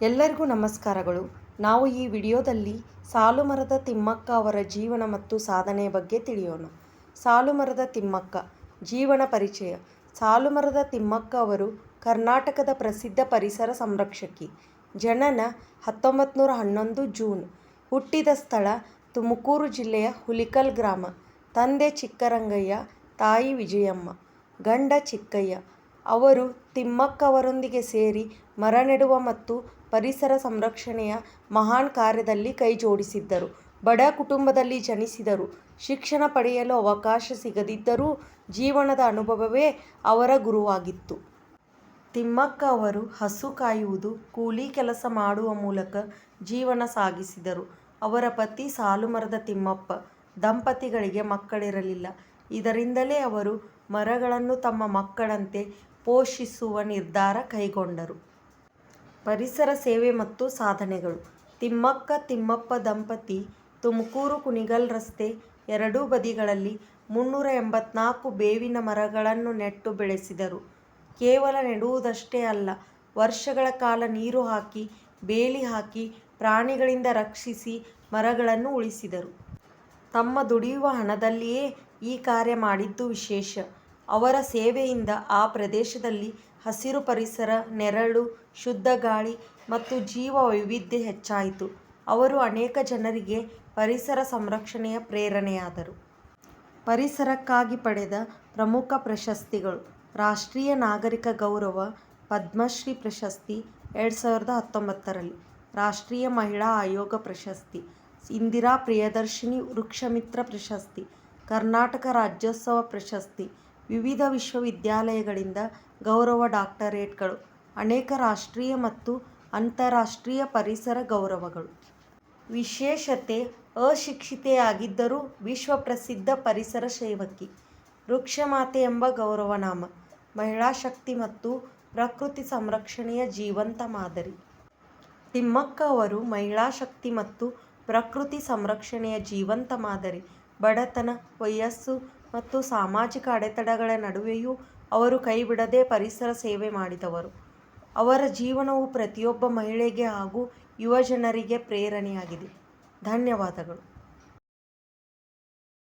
ಎಲ್ಲರಿಗೂ ನಮಸ್ಕಾರಗಳು. ನಾವು ಈ ವಿಡಿಯೋದಲ್ಲಿ ಸಾಲುಮರದ ತಿಮ್ಮಕ್ಕ ಅವರ ಜೀವನ ಮತ್ತು ಸಾಧನೆಯ ಬಗ್ಗೆ ತಿಳಿಯೋಣ. ಸಾಲುಮರದ ತಿಮ್ಮಕ್ಕ ಜೀವನ ಪರಿಚಯ. ಸಾಲುಮರದ ತಿಮ್ಮಕ್ಕ ಅವರು ಕರ್ನಾಟಕದ ಪ್ರಸಿದ್ಧ ಪರಿಸರ ಸಂರಕ್ಷಕಿ. ಜನನ 1911 ಜೂನ್. ಹುಟ್ಟಿದ ಸ್ಥಳ ತುಮಕೂರು ಜಿಲ್ಲೆಯ ಹುಲಿಕಲ್ ಗ್ರಾಮ. ತಂದೆ ಚಿಕ್ಕರಂಗಯ್ಯ, ತಾಯಿ ವಿಜಯಮ್ಮ. ಗಂಡ ಚಿಕ್ಕಯ್ಯ. ಅವರು ತಿಮ್ಮಕ್ಕ ಅವರೊಂದಿಗೆ ಸೇರಿ ಮರ ನೆಡುವ ಮತ್ತು ಪರಿಸರ ಸಂರಕ್ಷಣೆಯ ಮಹಾನ್ ಕಾರ್ಯದಲ್ಲಿ ಕೈಜೋಡಿಸಿದ್ದರು. ಬಡ ಕುಟುಂಬದಲ್ಲಿ ಜನಿಸಿದರು. ಶಿಕ್ಷಣ ಪಡೆಯಲು ಅವಕಾಶ ಸಿಗದಿದ್ದರೂ ಜೀವನದ ಅನುಭವವೇ ಅವರ ಗುರುವಾಗಿತ್ತು. ತಿಮ್ಮಕ್ಕ ಅವರು ಹಸು ಕಾಯುವುದು, ಕೂಲಿ ಕೆಲಸ ಮಾಡುವ ಮೂಲಕ ಜೀವನ ಸಾಗಿಸಿದರು. ಅವರ ಪತಿ ಸಾಲುಮರದ ತಿಮ್ಮಪ್ಪ ದಂಪತಿಗಳಿಗೆ ಮಕ್ಕಳಿರಲಿಲ್ಲ. ಇದರಿಂದಲೇ ಅವರು ಮರಗಳನ್ನು ತಮ್ಮ ಮಕ್ಕಳಂತೆ ಪೋಷಿಸುವ ನಿರ್ಧಾರ ಕೈಗೊಂಡರು. ಪರಿಸರ ಸೇವೆ ಮತ್ತು ಸಾಧನೆಗಳು. ತಿಮ್ಮಕ್ಕ ತಿಮ್ಮಪ್ಪ ದಂಪತಿ ತುಮಕೂರು ಕುಣಿಗಲ್ ರಸ್ತೆ ಎರಡೂ ಬದಿಗಳಲ್ಲಿ 384 ಬೇವಿನ ಮರಗಳನ್ನು ನೆಟ್ಟು ಬೆಳೆಸಿದರು. ಕೇವಲ ನೆಡುವುದಷ್ಟೇ ಅಲ್ಲ, ವರ್ಷಗಳ ಕಾಲ ನೀರು ಹಾಕಿ, ಬೇಲಿ ಹಾಕಿ, ಪ್ರಾಣಿಗಳಿಂದ ರಕ್ಷಿಸಿ ಮರಗಳನ್ನು ಉಳಿಸಿದರು. ತಮ್ಮ ದುಡಿಯುವ ಹಣದಲ್ಲಿಯೇ ಈ ಕಾರ್ಯ ಮಾಡಿದ್ದು ವಿಶೇಷ. ಅವರ ಸೇವೆಯಿಂದ ಆ ಪ್ರದೇಶದಲ್ಲಿ ಹಸಿರು ಪರಿಸರ, ನೆರಳು, ಶುದ್ಧ ಗಾಳಿ ಮತ್ತು ಜೀವ ವೈವಿಧ್ಯ ಹೆಚ್ಚಾಯಿತು. ಅವರು ಅನೇಕ ಜನರಿಗೆ ಪರಿಸರ ಸಂರಕ್ಷಣೆಯ ಪ್ರೇರಣೆಯಾದರು. ಪರಿಸರಕ್ಕಾಗಿ ಪಡೆದ ಪ್ರಮುಖ ಪ್ರಶಸ್ತಿಗಳು. ರಾಷ್ಟ್ರೀಯ ನಾಗರಿಕ ಗೌರವ ಪದ್ಮಶ್ರೀ ಪ್ರಶಸ್ತಿ 2019ರಲ್ಲಿ. ರಾಷ್ಟ್ರೀಯ ಮಹಿಳಾ ಆಯೋಗ ಪ್ರಶಸ್ತಿ, ಇಂದಿರಾ ಪ್ರಿಯದರ್ಶಿನಿ ವೃಕ್ಷಮಿತ್ರ ಪ್ರಶಸ್ತಿ, ಕರ್ನಾಟಕ ರಾಜ್ಯೋತ್ಸವ ಪ್ರಶಸ್ತಿ, ವಿವಿಧ ವಿಶ್ವವಿದ್ಯಾಲಯಗಳಿಂದ ಗೌರವ ಡಾಕ್ಟರೇಟ್ಗಳು, ಅನೇಕ ರಾಷ್ಟ್ರೀಯ ಮತ್ತು ಅಂತಾರಾಷ್ಟ್ರೀಯ ಪರಿಸರ ಗೌರವಗಳು. ವಿಶೇಷತೆ: ಅಶಿಕ್ಷಿತೆಯಾಗಿದ್ದರೂ ವಿಶ್ವಪ್ರಸಿದ್ಧ ಪರಿಸರ ಸೇವಕಿ. ವೃಕ್ಷಮಾತೆ ಎಂಬ ಗೌರವನಾಮ. ಮಹಿಳಾ ಶಕ್ತಿ ಮತ್ತು ಪ್ರಕೃತಿ ಸಂರಕ್ಷಣೆಯ ಜೀವಂತ ಮಾದರಿ. ತಿಮ್ಮಕ್ಕ ಅವರು ಮಹಿಳಾ ಶಕ್ತಿ ಮತ್ತು ಪ್ರಕೃತಿ ಸಂರಕ್ಷಣೆಯ ಜೀವಂತ ಮಾದರಿ. ಬಡತನ, ವಯಸ್ಸು ಮತ್ತು ಸಾಮಾಜಿಕ ಅಡೆತಡೆಗಳ ನಡುವೆಯೂ ಅವರು ಕೈಬಿಡದೆ ಪರಿಸರ ಸೇವೆ ಮಾಡಿದವರು. ಅವರ ಜೀವನವು ಪ್ರತಿಯೊಬ್ಬ ಮಹಿಳೆಗೆ ಹಾಗೂ ಯುವಜನರಿಗೆ ಪ್ರೇರಣೆಯಾಗಿದೆ. ಧನ್ಯವಾದಗಳು.